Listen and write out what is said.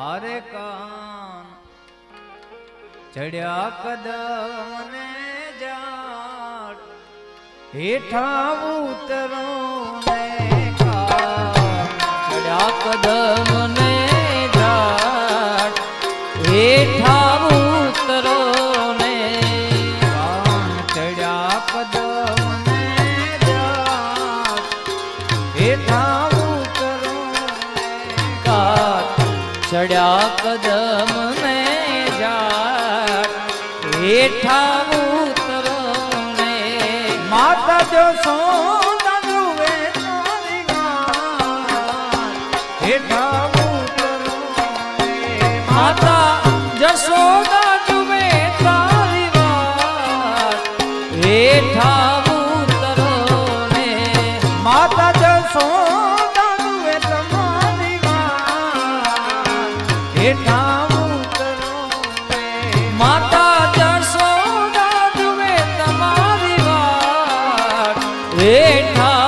હારે કાન ચડ્યા કદમ ને જાટ હેઠા ઉતરો ને કાન ચડ્યા કદમ ને જાટ હેઠા ઉતરો ને કાન ચડ્યા કદમ ને જાટ હેઠા ઉતરો કાન ચડ્યા કદમ ને જાટ હેઠા ઉતરો ને માતા જો સોના જુએ તારી ગાન હેઠા ઉતરો માતા જશોદા જુએ તારી વાત હેઠા ઉતરો ને માતા જો સોના જુએ તમારી ગાન હેઠા ઉતરો માતા જશોદા જુએ તમારી વાત હેઠા